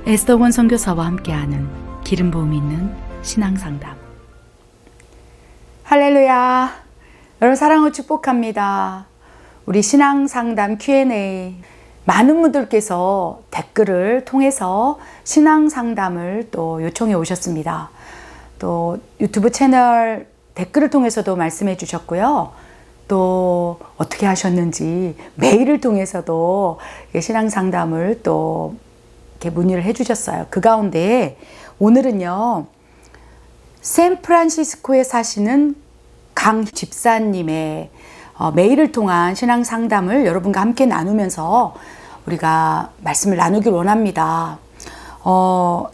에스더 선교사와 함께하는 기름 부음이 있는 신앙상담. 할렐루야. 여러분 사랑을 축복합니다. 우리 신앙상담 Q&A 많은 분들께서 댓글을 통해서 신앙상담을 또 요청해 오셨습니다. 또 유튜브 채널 댓글을 통해서도 말씀해 주셨고요. 또 어떻게 하셨는지 메일을 통해서도 신앙상담을 또 이렇게 문의를 해 주셨어요. 그 가운데 오늘은요, 샌프란시스코에 사시는 강 집사님의 메일을 통한 신앙 상담을 여러분과 함께 나누면서 우리가 말씀을 나누길 원합니다.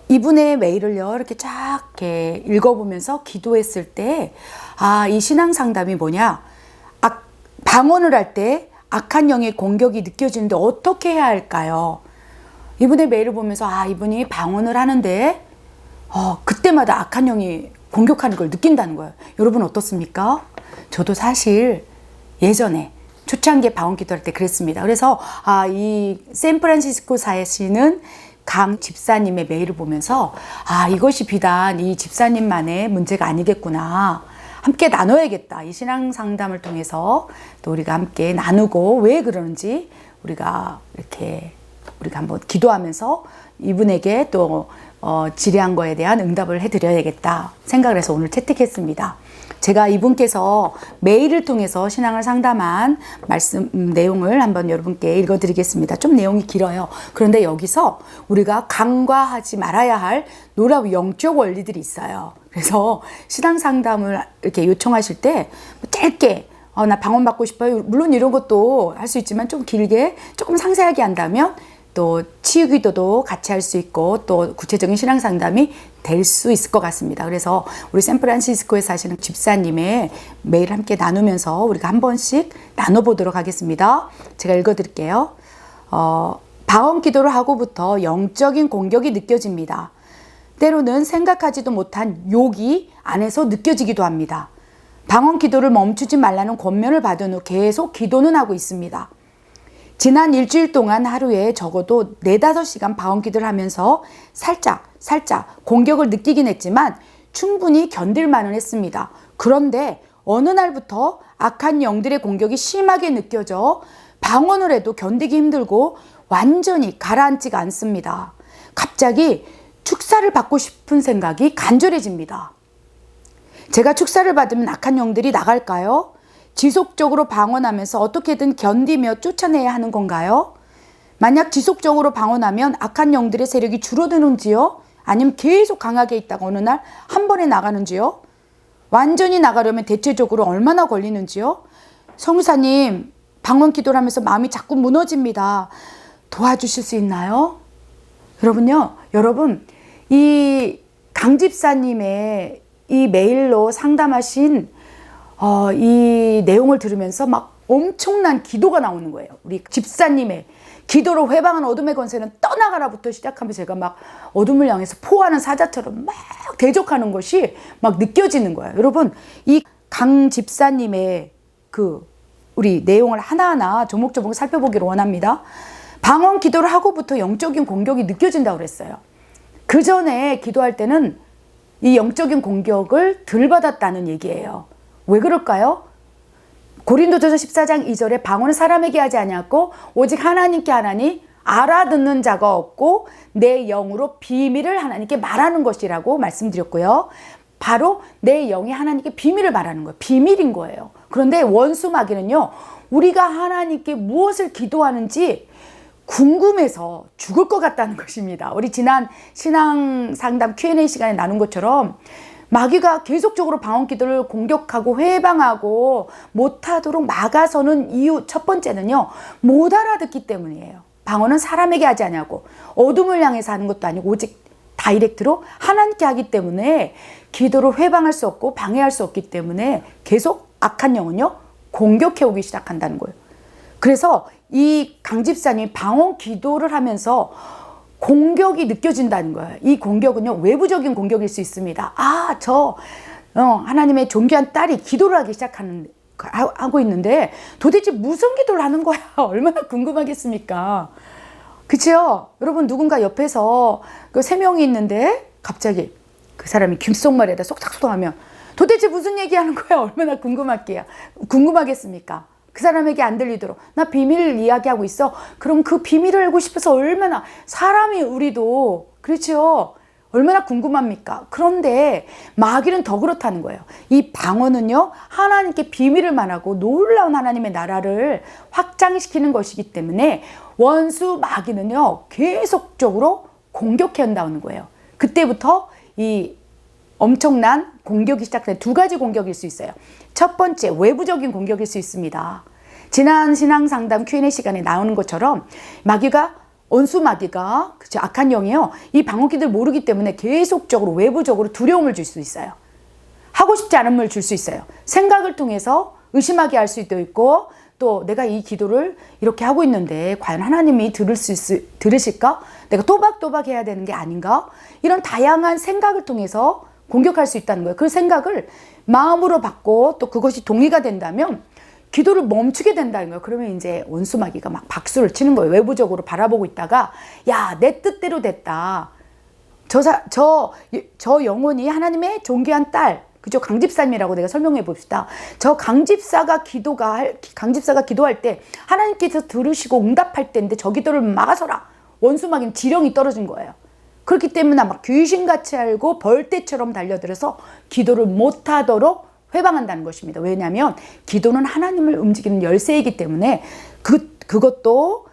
이분의 메일을요, 이렇게 쫙 이렇게 읽어보면서 기도했을 때, 이 신앙 상담이 뭐냐? 방언을 할 때 악한 영의 공격이 느껴지는데 어떻게 해야 할까요? 이분의 메일을 보면서 이분이 방언을 하는데 그때마다 악한 영이 공격하는 걸 느낀다는 거예요. 여러분 어떻습니까? 저도 사실 예전에 초창기에 방언 기도할 때 그랬습니다. 그래서 이 샌프란시스코 사시는 강 집사님의 메일을 보면서 이것이 비단 이 집사님만의 문제가 아니겠구나. 함께 나눠야겠다. 이 신앙 상담을 통해서 또 우리가 함께 나누고 왜 그러는지 우리가 한번 기도하면서 이분에게 또 질의한 거에 대한 응답을 해드려야겠다 생각을 해서 오늘 채택했습니다. 제가 이분께서 메일을 통해서 신앙을 상담한 말씀 내용을 한번 여러분께 읽어드리겠습니다. 좀 내용이 길어요. 그런데 여기서 우리가 간과하지 말아야 할 놀라운 영적 원리들이 있어요. 그래서 신앙 상담을 이렇게 요청하실 때 짧게 나 방언 받고 싶어요. 물론 이런 것도 할 수 있지만 좀 길게 조금 상세하게 한다면 또 치유기도도 같이 할 수 있고 또 구체적인 신앙 상담이 될 수 있을 것 같습니다. 그래서 우리 샌프란시스코에 사시는 집사님의 메일을 함께 나누면서 우리가 한 번씩 나눠보도록 하겠습니다. 제가 읽어드릴게요. 방언 기도를 하고부터 영적인 공격이 느껴집니다. 때로는 생각하지도 못한 욕이 안에서 느껴지기도 합니다. 방언 기도를 멈추지 말라는 권면을 받은 후 계속 기도는 하고 있습니다. 지난 일주일 동안 하루에 적어도 4-5시간 방언 기도를 하면서 살짝 공격을 느끼긴 했지만 충분히 견딜만은 했습니다. 그런데 어느 날부터 악한 영들의 공격이 심하게 느껴져 방언을 해도 견디기 힘들고 완전히 가라앉지가 않습니다. 갑자기 축사를 받고 싶은 생각이 간절해집니다. 제가 축사를 받으면 악한 영들이 나갈까요? 지속적으로 방언하면서 어떻게든 견디며 쫓아내야 하는 건가요? 만약 지속적으로 방언하면 악한 영들의 세력이 줄어드는지요? 아니면 계속 강하게 있다가 어느 날 한 번에 나가는지요? 완전히 나가려면 대체적으로 얼마나 걸리는지요? 성사님, 방언 기도를 하면서 마음이 자꾸 무너집니다. 도와주실 수 있나요? 여러분 이 강 집사님의 이 메일로 상담하신 이 내용을 들으면서 막 엄청난 기도가 나오는 거예요. 우리 집사님의 기도로 회방한 어둠의 권세는 떠나가라부터 시작하면서 제가 막 어둠을 향해서 포하는 사자처럼 막 대적하는 것이 막 느껴지는 거예요. 여러분, 이 강 집사님의 우리 내용을 하나하나 조목조목 살펴보기를 원합니다. 방언 기도를 하고부터 영적인 공격이 느껴진다고 그랬어요. 그 전에 기도할 때는 이 영적인 공격을 덜 받았다는 얘기예요. 왜 그럴까요? 고린도전서 14장 2절에 방언은 사람에게 하지 아니하고 오직 하나님께 하나니 알아듣는 자가 없고 내 영으로 비밀을 하나님께 말하는 것이라고 말씀드렸고요. 바로 내 영이 하나님께 비밀을 말하는 거예요. 비밀인 거예요. 그런데 원수 마귀는요, 우리가 하나님께 무엇을 기도하는지 궁금해서 죽을 것 같다는 것입니다. 우리 지난 신앙 상담 Q&A 시간에 나눈 것처럼 마귀가 계속적으로 방언 기도를 공격하고 회방하고 못하도록 막아서는 이유 첫 번째는요, 못 알아듣기 때문이에요. 방언은 사람에게 하지 않냐고 어둠을 향해서 하는 것도 아니고 오직 다이렉트로 하나님께 하기 때문에 기도를 회방할 수 없고 방해할 수 없기 때문에 계속 악한 영은요 공격해오기 시작한다는 거예요. 그래서 이 강 집사님이 방언 기도를 하면서 공격이 느껴진다는 거예요. 이 공격은요 외부적인 공격일 수 있습니다. 하나님의 존귀한 딸이 기도를 하기 하고 있는데 도대체 무슨 기도를 하는 거야? 얼마나 궁금하겠습니까? 그치요? 여러분, 누군가 옆에서 그 3명이 있는데 갑자기 그 사람이 귓속말에다 쏙삭쏙 하면 도대체 무슨 얘기하는 거야? 얼마나 궁금하겠습니까? 그 사람에게 안 들리도록 나 비밀 이야기하고 있어. 그럼 그 비밀을 알고 싶어서 얼마나 사람이 우리도 그렇죠. 얼마나 궁금합니까? 그런데 마귀는 더 그렇다는 거예요. 이 방언은요, 하나님께 비밀을 말하고 놀라운 하나님의 나라를 확장시키는 것이기 때문에 원수 마귀는요, 계속적으로 공격해 온다는 거예요. 그때부터 이 엄청난 공격이 시작된 2가지 공격일 수 있어요. 첫 번째, 외부적인 공격일 수 있습니다. 지난 신앙상담 Q&A 시간에 나오는 것처럼 원수 마귀가 그쵸, 악한 영이요. 이 방언기들 모르기 때문에 계속적으로 외부적으로 두려움을 줄 수 있어요. 하고 싶지 않은 말 줄 수 있어요. 생각을 통해서 의심하게 할 수도 있고 또 내가 이 기도를 이렇게 하고 있는데 과연 하나님이 들으실까? 내가 또박또박 해야 되는 게 아닌가? 이런 다양한 생각을 통해서 공격할 수 있다는 거예요. 그 생각을 마음으로 받고 또 그것이 동의가 된다면 기도를 멈추게 된다는 거예요. 그러면 이제 원수 마귀가 막 박수를 치는 거예요. 외부적으로 바라보고 있다가 야, 내 뜻대로 됐다. 저 영혼이 하나님의 존귀한 딸, 그죠? 강집사님이라고 내가 설명해 봅시다. 저 강집사가 기도할 때 하나님께서 들으시고 응답할 때인데 저 기도를 막아서라. 원수 마귀는 지령이 떨어진 거예요. 그렇기 때문에 막 귀신같이 알고 벌떼처럼 달려들어서 기도를 못하도록 회방한다는 것입니다. 왜냐하면 기도는 하나님을 움직이는 열쇠이기 때문에 그것도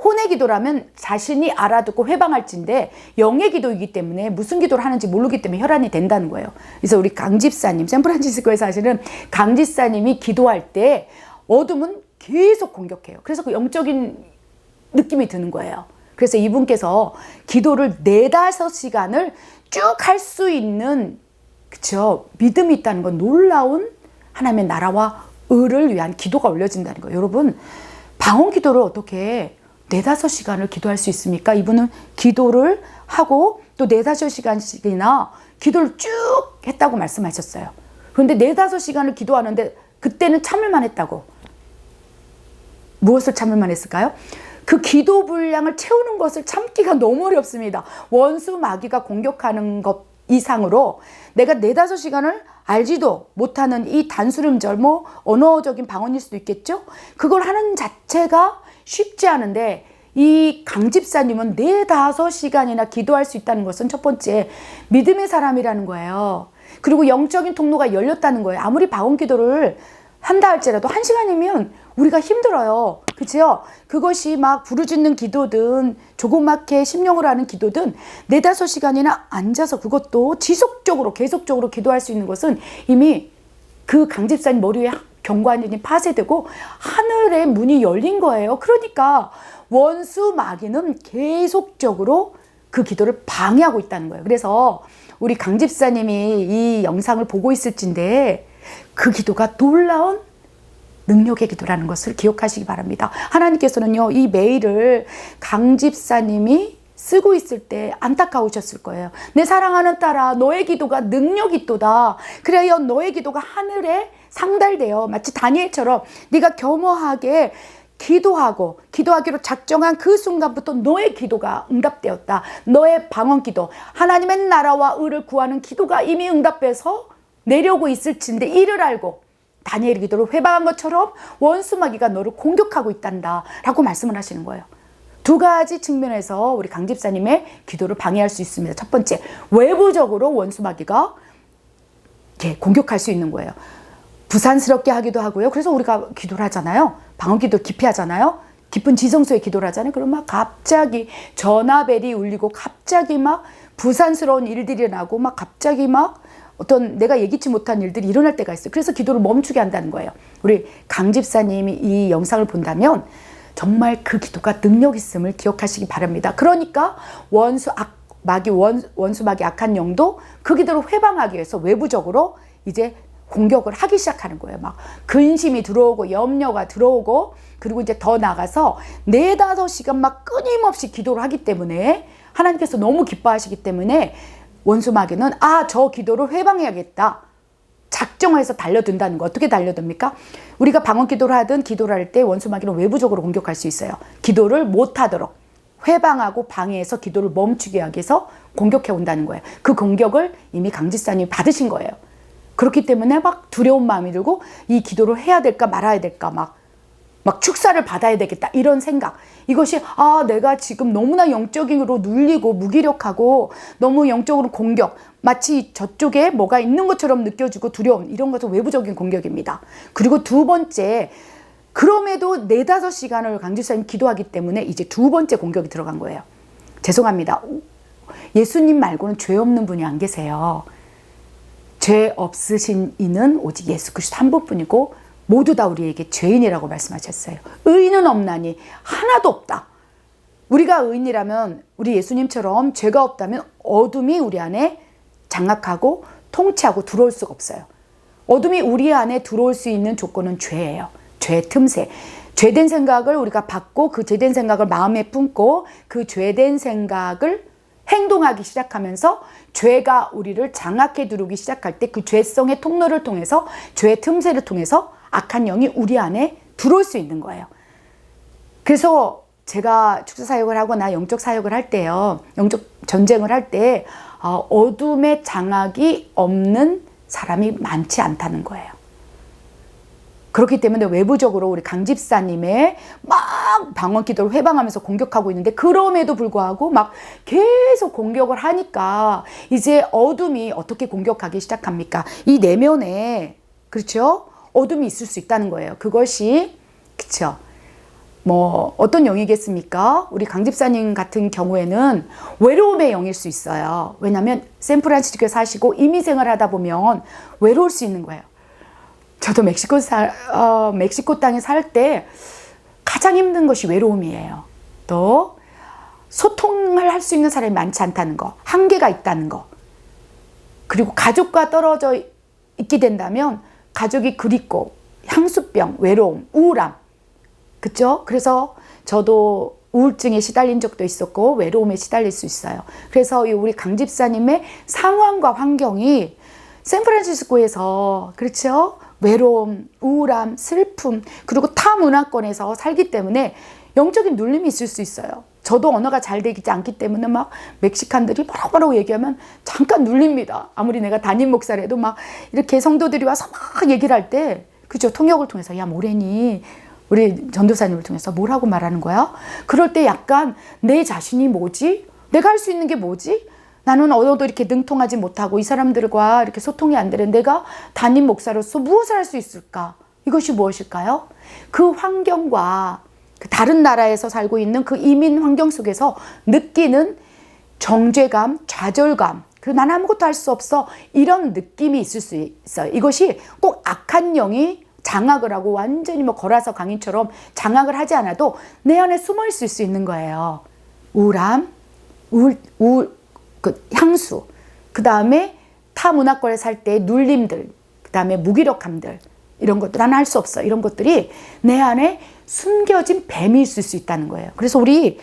혼의 기도라면 자신이 알아듣고 회방할진데 영의 기도이기 때문에 무슨 기도를 하는지 모르기 때문에 혈안이 된다는 거예요. 그래서 우리 강집사님, 샌프란시스코에 사시는 강집사님이 기도할 때 어둠은 계속 공격해요. 그래서 그 영적인 느낌이 드는 거예요. 그래서 이분께서 기도를 4-5시간을 쭉 할 수 있는 그쵸? 믿음이 있다는 건 놀라운 하나님의 나라와 의를 위한 기도가 올려진다는 거예요. 여러분, 방언 기도를 어떻게 4-5시간을 기도할 수 있습니까? 이분은 기도를 하고 또 4-5시간씩이나 기도를 쭉 했다고 말씀하셨어요. 그런데 4-5시간을 기도하는데 그때는 참을만 했다고. 무엇을 참을만 했을까요? 그 기도 분량을 채우는 것을 참기가 너무 어렵습니다. 원수 마귀가 공격하는 것 이상으로 내가 4-5시간을 알지도 못하는 이 단수름절 언어적인 방언일 수도 있겠죠. 그걸 하는 자체가 쉽지 않은데 이 강집사님은 4-5시간이나 기도할 수 있다는 것은 첫 번째 믿음의 사람이라는 거예요. 그리고 영적인 통로가 열렸다는 거예요. 아무리 방언 기도를 한다 할지라도 1시간이면 우리가 힘들어요. 그치요? 그것이 막 부르짖는 기도든 조그맣게 심령으로 하는 기도든 4-5시간이나 앉아서 그것도 지속적으로 계속적으로 기도할 수 있는 것은 이미 그 강집사님 머리 위에 경관이 파쇄되고 하늘의 문이 열린 거예요. 그러니까 원수 마귀는 계속적으로 그 기도를 방해하고 있다는 거예요. 그래서 우리 강집사님이 이 영상을 보고 있을진데 그 기도가 놀라운 능력의 기도라는 것을 기억하시기 바랍니다. 하나님께서는요, 이 메일을 강집사님이 쓰고 있을 때 안타까우셨을 거예요. 내 사랑하는 딸아, 너의 기도가 능력이 있도다. 그래야 너의 기도가 하늘에 상달되어 마치 다니엘처럼 네가 겸허하게 기도하기로 작정한 그 순간부터 너의 기도가 응답되었다. 너의 방언 기도, 하나님의 나라와 의를 구하는 기도가 이미 응답돼서 내려오고 있을진데 이를 알고 다니엘의 기도를 회방한 것처럼 원수 마귀가 너를 공격하고 있단다 라고 말씀을 하시는 거예요. 2가지 측면에서 우리 강집사님의 기도를 방해할 수 있습니다. 첫 번째, 외부적으로 원수 마귀가 공격할 수 있는 거예요. 부산스럽게 하기도 하고요. 그래서 우리가 기도를 하잖아요. 방언 기도 깊이 하잖아요. 깊은 지성소에 기도를 하잖아요. 그러면 막 갑자기 전화벨이 울리고 갑자기 막 부산스러운 일들이 나고 막 갑자기 막 어떤 내가 예기치 못한 일들이 일어날 때가 있어요. 그래서 기도를 멈추게 한다는 거예요. 우리 강집사님이 이 영상을 본다면 정말 그 기도가 능력 있음을 기억하시기 바랍니다. 그러니까 원수 마귀 악한 영도 그 기도를 회방하기 위해서 외부적으로 이제 공격을 하기 시작하는 거예요. 막 근심이 들어오고 염려가 들어오고 그리고 이제 더 나가서 4-5시간 막 끊임없이 기도를 하기 때문에 하나님께서 너무 기뻐하시기 때문에 원수 마귀는 저 기도를 회방해야겠다. 작정해서 달려든다는 거. 어떻게 달려듭니까? 우리가 방언 기도를 하든 기도를 할 때 원수 마귀는 외부적으로 공격할 수 있어요. 기도를 못하도록. 회방하고 방해해서 기도를 멈추게 하기 위해서 공격해 온다는 거예요. 그 공격을 이미 강 집사님이 받으신 거예요. 그렇기 때문에 막 두려운 마음이 들고 이 기도를 해야 될까 말아야 될까 막 축사를 받아야 되겠다 이런 생각. 이것이 내가 지금 너무나 영적으로 눌리고 무기력하고 너무 영적으로 공격, 마치 저쪽에 뭐가 있는 것처럼 느껴지고 두려움, 이런 것은 외부적인 공격입니다. 그리고 두 번째, 그럼에도 4-5시간을 강 집사님 기도하기 때문에 이제 두 번째 공격이 들어간 거예요. 죄송합니다. 예수님 말고는 죄 없는 분이 안 계세요. 죄 없으신 이는 오직 예수 그리스도 한 분뿐이고 모두 다 우리에게 죄인이라고 말씀하셨어요. 의인은 없나니 하나도 없다. 우리가 의인이라면, 우리 예수님처럼 죄가 없다면 어둠이 우리 안에 장악하고 통치하고 들어올 수가 없어요. 어둠이 우리 안에 들어올 수 있는 조건은 죄예요. 죄 틈새. 죄된 생각을 우리가 받고 그 죄된 생각을 마음에 품고 그 죄된 생각을 행동하기 시작하면서 죄가 우리를 장악해 두르기 시작할 때 그 죄성의 통로를 통해서, 죄 틈새를 통해서 악한 영이 우리 안에 들어올 수 있는 거예요. 그래서 제가 축사 사역을 하거나 영적 사역을 할 때요, 영적 전쟁을 할 때 어둠의 장악이 없는 사람이 많지 않다는 거예요. 그렇기 때문에 외부적으로 우리 강 집사님의 막 방언 기도를 회방하면서 공격하고 있는데, 그럼에도 불구하고 막 계속 공격을 하니까 이제 어둠이 어떻게 공격하기 시작합니까? 이 내면에, 그렇죠? 어둠이 있을 수 있다는 거예요. 그것이, 그렇죠? 뭐 어떤 영이겠습니까? 우리 강 집사님 같은 경우에는 외로움의 영일 수 있어요. 왜냐하면 샌프란시스코에 사시고 이민생활 하다 보면 외로울 수 있는 거예요. 저도 멕시코 땅에 살 때 가장 힘든 것이 외로움이에요. 또 소통을 할 수 있는 사람이 많지 않다는 거, 한계가 있다는 거. 그리고 가족과 떨어져 있게 된다면 가족이 그립고, 향수병, 외로움, 우울함. 그렇죠? 그래서 저도 우울증에 시달린 적도 있었고 외로움에 시달릴 수 있어요. 그래서 우리 강 집사님의 상황과 환경이 샌프란시스코에서, 그렇죠? 외로움, 우울함, 슬픔, 그리고 타 문화권에서 살기 때문에 영적인 눌림이 있을 수 있어요. 저도 언어가 잘 되지 않기 때문에 막 멕시칸들이 뭐라고 얘기하면 잠깐 눌립니다. 아무리 내가 담임 목사라도 막 이렇게 성도들이 와서 막 얘기를 할 때, 그죠? 통역을 통해서, 야, 뭐래니? 우리 전도사님을 통해서 뭐라고 말하는 거야? 그럴 때 약간 내 자신이 뭐지? 내가 할 수 있는 게 뭐지? 나는 언어도 이렇게 능통하지 못하고 이 사람들과 이렇게 소통이 안 되는 내가 담임 목사로서 무엇을 할 수 있을까? 이것이 무엇일까요? 그 환경과 그 다른 나라에서 살고 있는 그 이민 환경 속에서 느끼는 정죄감, 좌절감, 그리고 난 아무것도 할 수 없어, 이런 느낌이 있을 수 있어요. 이것이 꼭 악한 영이 장악을 하고 완전히 뭐 거라서 강인처럼 장악을 하지 않아도 내 안에 숨어 있을 수 있는 거예요. 우울함, 그 향수, 그 다음에 타 문화권에 살 때 눌림들, 그 다음에 무기력함들, 이런 것들 나는 할 수 없어, 이런 것들이 내 안에 숨겨진 뱀이 있을 수 있다는 거예요. 그래서 우리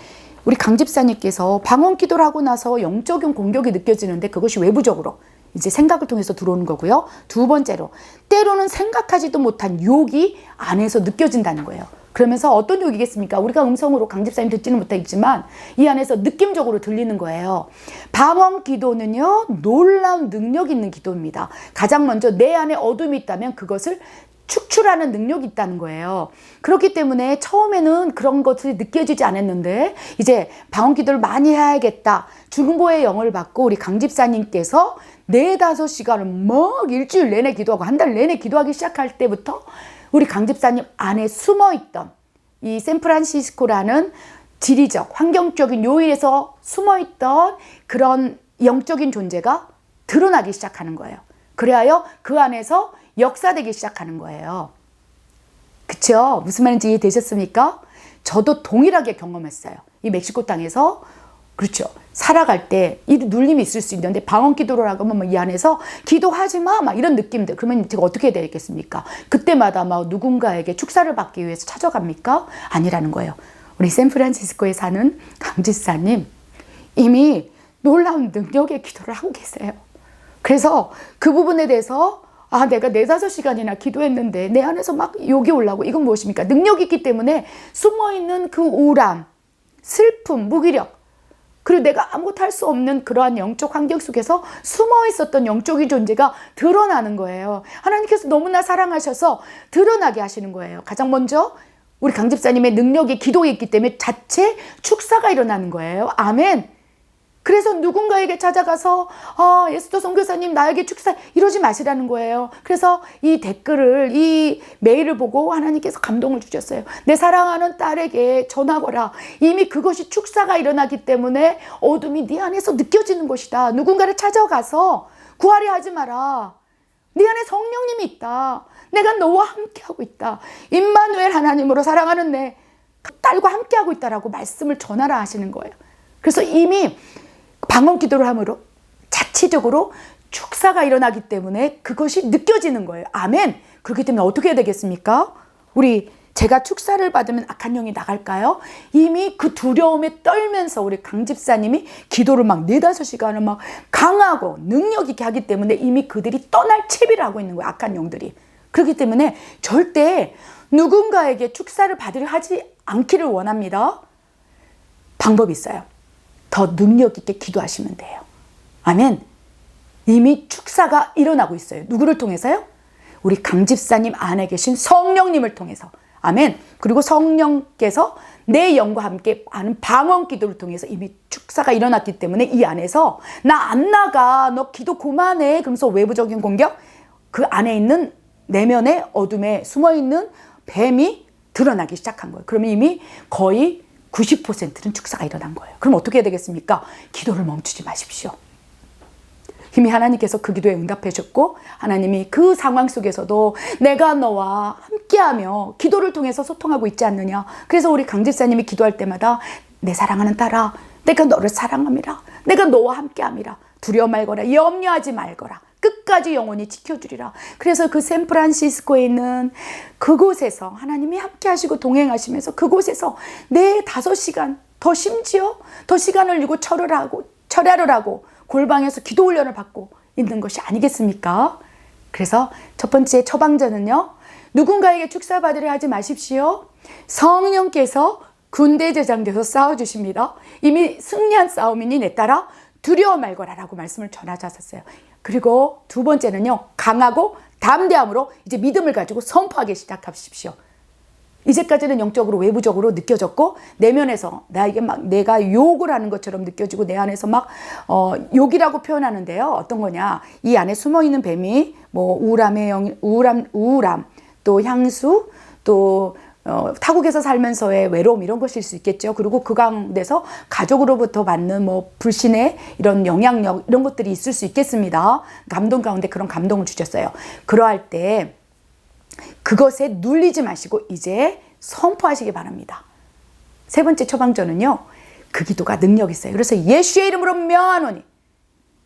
강 집사님께서 방언 기도를 하고 나서 영적인 공격이 느껴지는데 그것이 외부적으로 이제 생각을 통해서 들어오는 거고요. 두 번째로, 때로는 생각하지도 못한 욕이 안에서 느껴진다는 거예요. 그러면서 어떤 욕이겠습니까? 우리가 음성으로 강 집사님 듣지는 못하겠지만 이 안에서 느낌적으로 들리는 거예요. 방언 기도는요, 놀라운 능력 있는 기도입니다. 가장 먼저 내 안에 어둠이 있다면 그것을 축출하는 능력이 있다는 거예요. 그렇기 때문에 처음에는 그런 것들이 느껴지지 않았는데 이제 방언 기도를 많이 해야겠다, 중보의 영을 받고 우리 강 집사님께서 4-5시간을 막 일주일 내내 기도하고 한 달 내내 기도하기 시작할 때부터 우리 강 집사님 안에 숨어있던 이 샌프란시스코라는 지리적, 환경적인 요인에서 숨어있던 그런 영적인 존재가 드러나기 시작하는 거예요. 그래야 그 안에서 역사되기 시작하는 거예요. 그쵸? 무슨 말인지 이해되셨습니까? 저도 동일하게 경험했어요. 이 멕시코 땅에서, 그렇죠, 살아갈 때 이 눌림이 있을 수 있는데 방언 기도를 하면 이 안에서 기도하지 마, 막 이런 느낌들. 그러면 제가 어떻게 해야 되겠습니까? 그때마다 막 누군가에게 축사를 받기 위해서 찾아갑니까? 아니라는 거예요. 우리 샌프란시스코에 사는 강 집사님 이미 놀라운 능력의 기도를 하고 계세요. 그래서 그 부분에 대해서 내가 4-5시간이나 기도했는데 내 안에서 막 욕이 올라오고, 이건 무엇입니까? 능력이 있기 때문에 숨어있는 그 우울함, 슬픔, 무기력, 그리고 내가 아무것도 할 수 없는 그러한 영적 환경 속에서 숨어 있었던 영적인 존재가 드러나는 거예요. 하나님께서 너무나 사랑하셔서 드러나게 하시는 거예요. 가장 먼저 우리 강 집사님의 능력이 기도에 있기 때문에 자체 축사가 일어나는 거예요. 아멘. 그래서 누군가에게 찾아가서 예수도 선교사님 나에게 축사 이러지 마시라는 거예요. 그래서 이 댓글을, 이 메일을 보고 하나님께서 감동을 주셨어요. 내 사랑하는 딸에게 전하거라. 이미 그것이 축사가 일어나기 때문에 어둠이 네 안에서 느껴지는 것이다. 누군가를 찾아가서 구하려 하지 마라. 네 안에 성령님이 있다. 내가 너와 함께하고 있다. 임마누엘 하나님으로 사랑하는 내 딸과 함께하고 있다라고 말씀을 전하라 하시는 거예요. 그래서 이미 방언 기도를 함으로 자체적으로 축사가 일어나기 때문에 그것이 느껴지는 거예요. 아멘. 그렇기 때문에 어떻게 해야 되겠습니까? 제가 축사를 받으면 악한 영이 나갈까요? 이미 그 두려움에 떨면서 우리 강 집사님이 기도를 막 4-5시간을 막 강하고 능력 있게 하기 때문에 이미 그들이 떠날 채비를 하고 있는 거예요. 악한 영들이. 그렇기 때문에 절대 누군가에게 축사를 받으려 하지 않기를 원합니다. 방법이 있어요. 더 능력 있게 기도하시면 돼요. 아멘. 이미 축사가 일어나고 있어요. 누구를 통해서요? 우리 강 집사님 안에 계신 성령님을 통해서. 아멘. 그리고 성령께서 내 영과 함께 하는 방언 기도를 통해서 이미 축사가 일어났기 때문에 이 안에서 나 안 나가, 너 기도 그만해, 그러면서 외부적인 공격, 그 안에 있는 내면의 어둠에 숨어있는 뱀이 드러나기 시작한 거예요. 그러면 이미 거의 90%는 축사가 일어난 거예요. 그럼 어떻게 해야 되겠습니까? 기도를 멈추지 마십시오. 이미 하나님께서 그 기도에 응답해 주셨고, 하나님이 그 상황 속에서도 내가 너와 함께하며 기도를 통해서 소통하고 있지 않느냐. 그래서 우리 강 집사님이 기도할 때마다 내 사랑하는 딸아, 내가 너를 사랑함이라. 내가 너와 함께함이라. 두려워 말거라. 염려하지 말거라. 끝까지 영원히 지켜주리라. 그래서 그 샌프란시스코에 있는 그곳에서 하나님이 함께 하시고 동행하시면서 그곳에서 내 5시간 더 심지어 더 시간을 주고 철야를 하고 골방에서 기도 훈련을 받고 있는 것이 아니겠습니까? 그래서 첫 번째 처방전은요, 누군가에게 축사 받으려 하지 마십시오. 성령께서 군대 제장돼서 싸워주십니다. 이미 승리한 싸움이니 내 딸아 두려워 말거라라고 말씀을 전하셨어요. 그리고 두 번째는요, 강하고 담대함으로 이제 믿음을 가지고 선포하기 시작하십시오. 이제까지는 영적으로 외부적으로 느껴졌고 내면에서 나에게 막 내가 욕을 하는 것처럼 느껴지고 내 안에서 막 욕이라고 표현하는데요. 어떤 거냐? 이 안에 숨어 있는 뱀이 뭐 우울함, 또 향수, 또 타국에서 살면서의 외로움 이런 것일 수 있겠죠. 그리고 그 가운데서 가족으로부터 받는 뭐 불신의 이런 영향력 이런 것들이 있을 수 있겠습니다. 감동 가운데 그런 감동을 주셨어요. 그러할 때 그것에 눌리지 마시고 이제 선포하시기 바랍니다. 세 번째 처방전은요, 그 기도가 능력이 있어요. 그래서 예수의 이름으로 명하노니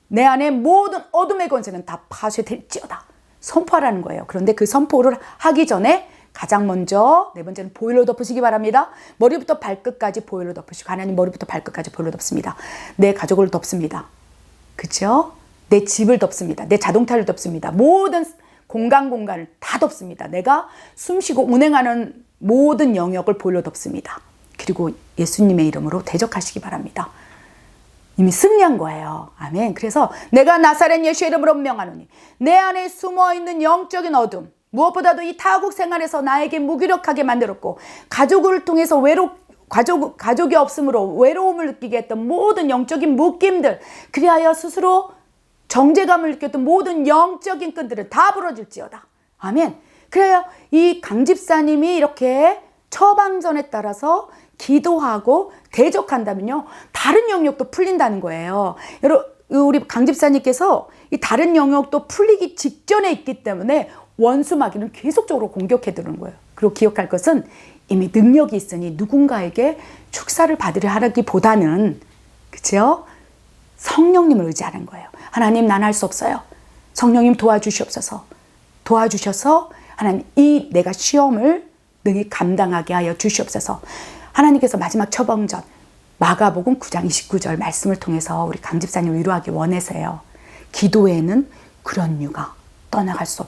내 안에 모든 어둠의 권세는 다 파쇄될지어다. 선포하라는 거예요. 그런데 그 선포를 하기 전에 가장 먼저 네 번째는 보일러 덮으시기 바랍니다. 머리부터 발끝까지 보일러 덮으시고, 하나님 머리부터 발끝까지 보일러 덮습니다. 내 가족을 덮습니다. 그렇죠? 내 집을 덮습니다. 내 자동차를 덮습니다. 모든 공간을 다 덮습니다. 내가 숨쉬고 운행하는 모든 영역을 보일러 덮습니다. 그리고 예수님의 이름으로 대적하시기 바랍니다. 이미 승리한 거예요. 아멘. 그래서 내가 나사렛 예수의 이름으로 명하노니 내 안에 숨어있는 영적인 어둠, 무엇보다도 이 타국 생활에서 나에게 무기력하게 만들었고 가족을 통해서 가족이 없으므로 외로움을 느끼게 했던 모든 영적인 묶임들, 그리하여 스스로 정죄감을 느꼈던 모든 영적인 끈들을 다 부러질지어다. 아멘. 그래야 이 강 집사님이 이렇게 처방전에 따라서 기도하고 대적한다면요, 다른 영역도 풀린다는 거예요. 우리 강 집사님께서 이 다른 영역도 풀리기 직전에 있기 때문에 원수 마귀는 계속적으로 공격해 드는 거예요. 그리고 기억할 것은 이미 능력이 있으니 누군가에게 축사를 받으려 하기보다는, 그렇죠? 성령님을 의지하는 거예요. 하나님, 난 할 수 없어요. 성령님 도와주시옵소서. 도와주셔서 하나님 이 내가 시험을 능히 감당하게 하여 주시옵소서. 하나님께서 마지막 처방전 마가복음 9장 29절 말씀을 통해서 우리 강 집사님을 위로하기 원해서요. 기도에는 그런 이유가 떠나갈 수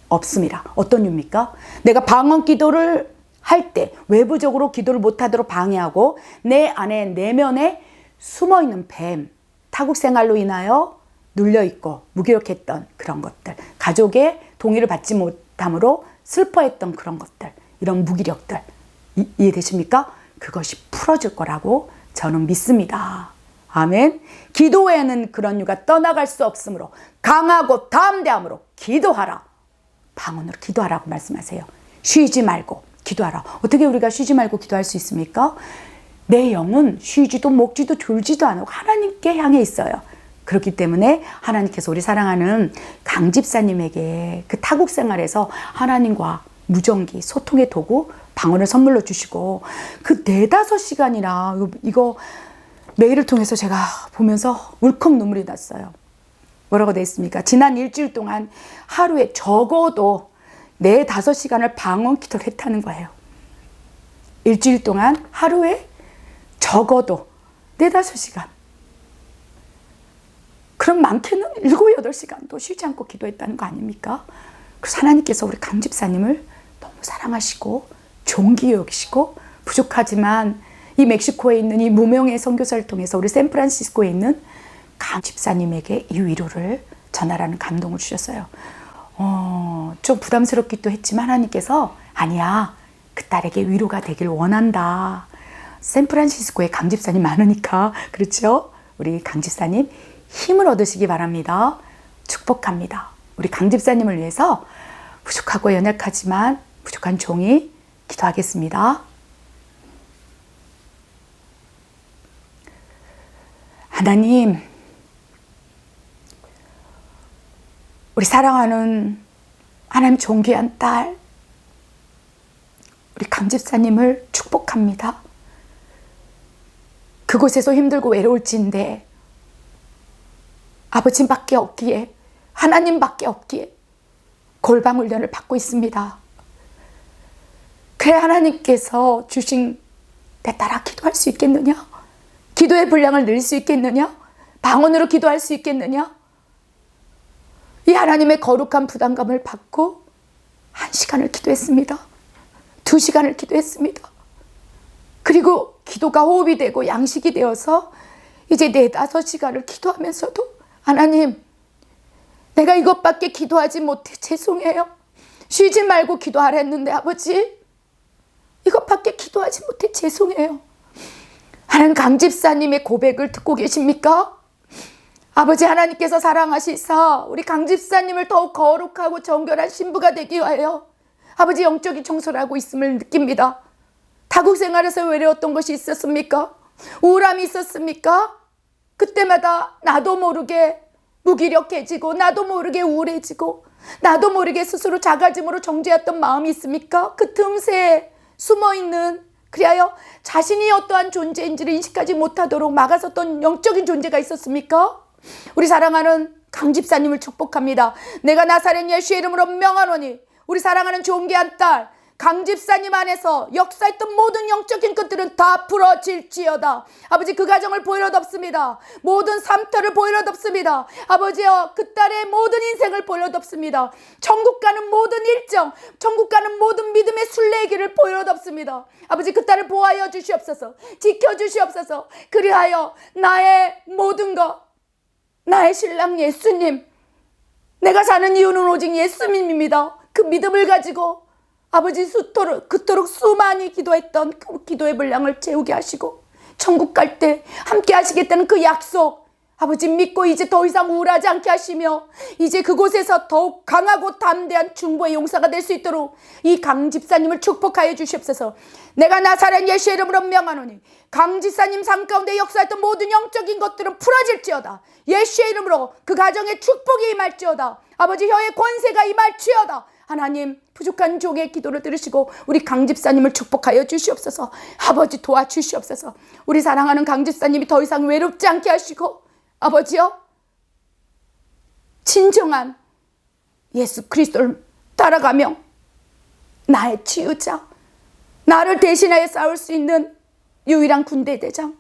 없습니다. 어떤 이유입니까? 내가 방언 기도를 할 때 외부적으로 기도를 못하도록 방해하고 내 안에 내면에 숨어있는 뱀, 타국 생활로 인하여 눌려있고 무기력했던 그런 것들, 가족의 동의를 받지 못함으로 슬퍼했던 그런 것들, 이런 무기력들 이해되십니까? 그것이 풀어질 거라고 저는 믿습니다. 아멘. 기도 외에는 그런 유가 떠나갈 수 없으므로 강하고 담대함으로 기도하라. 방언으로 기도하라고 말씀하세요. 쉬지 말고 기도하라. 어떻게 우리가 쉬지 말고 기도할 수 있습니까? 내 영은 쉬지도 먹지도 졸지도 않고 하나님께 향해 있어요. 그렇기 때문에 하나님께서 우리 사랑하는 강 집사님에게 그 타국 생활에서 하나님과 무전기, 소통의 도구, 방언을 선물로 주시고 그 4-5시간이나 이거 메일을 통해서 제가 보면서 울컥 눈물이 났어요. 뭐라고 되어 있습니까? 지난 일주일 동안 하루에 적어도 4-5시간을 방언 기도를 했다는 거예요. 일주일 동안 하루에 적어도 4-5시간. 그럼 많게는 7-8시간도 쉬지 않고 기도했다는 거 아닙니까? 그래서 하나님께서 우리 강 집사님을 너무 사랑하시고 존귀히 여기시고 부족하지만 이 멕시코에 있는 이 무명의 선교사를 통해서 우리 샌프란시스코에 있는 강 집사님에게 이 위로를 전하라는 감동을 주셨어요. 좀 부담스럽기도 했지만 하나님께서 아니야, 그 딸에게 위로가 되길 원한다. 샌프란시스코에 강 집사님 많으니까 그렇죠? 우리 강 집사님 힘을 얻으시기 바랍니다. 축복합니다. 우리 강 집사님을 위해서 부족하고 연약하지만 부족한 종이 기도하겠습니다. 하나님, 우리 사랑하는 하나님 존귀한 딸, 우리 강 집사님을 축복합니다. 그곳에서 힘들고 외로울진데 아버지밖에 없기에, 하나님밖에 없기에 골방 훈련을 받고 있습니다. 그래 하나님께서 주신 내 딸아 기도할 수 있겠느냐? 기도의 분량을 늘릴 수 있겠느냐? 방언으로 기도할 수 있겠느냐? 이 하나님의 거룩한 부담감을 받고 1시간을 기도했습니다. 2시간을 기도했습니다. 그리고 기도가 호흡이 되고 양식이 되어서 이제 4-5시간을 기도하면서도 하나님, 내가 이것밖에 기도하지 못해 죄송해요. 쉬지 말고 기도하라 했는데 아버지, 이것밖에 기도하지 못해 죄송해요. 하나님, 강 집사님의 고백을 듣고 계십니까? 아버지 하나님께서 사랑하시사 우리 강 집사님을 더욱 거룩하고 정결한 신부가 되기 위하여 아버지 영적인 청소를 하고 있음을 느낍니다. 타국 생활에서 외로웠던 것이 있었습니까? 우울함이 있었습니까? 그때마다 나도 모르게 무기력해지고 나도 모르게 우울해지고 나도 모르게 스스로 자가짐으로 정죄했던 마음이 있습니까? 그 틈새에 숨어있는, 그리하여 자신이 어떠한 존재인지를 인식하지 못하도록 막아섰던 영적인 존재가 있었습니까? 우리 사랑하는 강 집사님을 축복합니다. 내가 나사렛 예수의 이름으로 명하노니 우리 사랑하는 존귀한 딸 강 집사님 안에서 역사했던 모든 영적인 것들은 다 풀어질지어다. 아버지, 그 가정을 보이러 덮습니다. 모든 삶터를 보이러 덮습니다. 아버지여, 그 딸의 모든 인생을 보이러 덮습니다. 천국 가는 모든 일정, 천국 가는 모든 믿음의 순례의 길을 보이러 덮습니다. 아버지, 그 딸을 보호하여 주시옵소서. 지켜주시옵소서. 그리하여 나의 모든 것, 나의 신랑 예수님, 내가 사는 이유는 오직 예수님입니다. 그 믿음을 가지고 아버지 그토록 수많이 기도했던 그 기도의 분량을 채우게 하시고 천국 갈 때 함께 하시겠다는 그 약속, 아버지 믿고 이제 더 이상 우울하지 않게 하시며 이제 그곳에서 더욱 강하고 담대한 중보의 용사가 될 수 있도록 이 강 집사님을 축복하여 주시옵소서. 내가 나사렛 예수의 이름으로 명하노니 강 집사님 삶 가운데 역사했던 모든 영적인 것들은 풀어질지어다. 예수의 이름으로 그 가정에 축복이 임할지어다. 아버지, 혀의 권세가 임할지어다. 하나님, 부족한 종의 기도를 들으시고 우리 강 집사님을 축복하여 주시옵소서. 아버지, 도와주시옵소서. 우리 사랑하는 강 집사님이 더 이상 외롭지 않게 하시고 아버지요, 진정한 예수 그리스도를 따라가며 나의 치유자, 나를 대신하여 싸울 수 있는 유일한 군대 대장,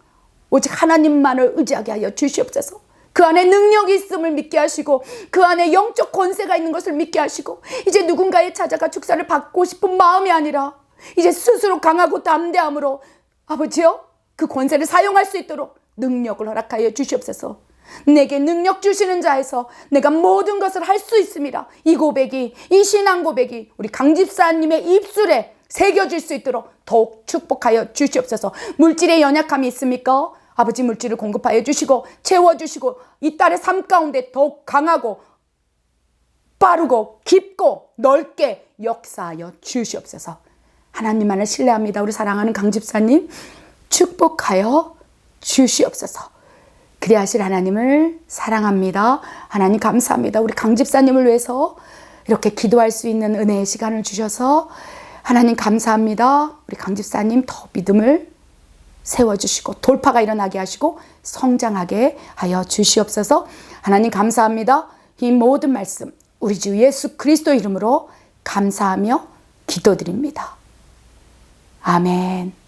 오직 하나님만을 의지하게 하여 주시옵소서. 그 안에 능력이 있음을 믿게 하시고 그 안에 영적 권세가 있는 것을 믿게 하시고 이제 누군가의 찾아가 축사를 받고 싶은 마음이 아니라 이제 스스로 강하고 담대함으로 아버지요, 그 권세를 사용할 수 있도록 능력을 허락하여 주시옵소서. 내게 능력 주시는 자에서 내가 모든 것을 할 수 있습니다. 이 고백이, 이 신앙 고백이 우리 강 집사님의 입술에 새겨질 수 있도록 더욱 축복하여 주시옵소서. 물질에 연약함이 있습니까? 아버지, 물질을 공급하여 주시고 채워주시고 이 딸의 삶 가운데 더욱 강하고 빠르고 깊고 넓게 역사하여 주시옵소서. 하나님만을 신뢰합니다. 우리 사랑하는 강 집사님 축복하여 주시옵소서. 그리하실 하나님을 사랑합니다. 하나님 감사합니다. 우리 강 집사님을 위해서 이렇게 기도할 수 있는 은혜의 시간을 주셔서 하나님 감사합니다. 우리 강 집사님 더 믿음을 세워주시고 돌파가 일어나게 하시고 성장하게 하여 주시옵소서. 하나님 감사합니다. 이 모든 말씀 우리 주 예수 그리스도 이름으로 감사하며 기도드립니다. 아멘.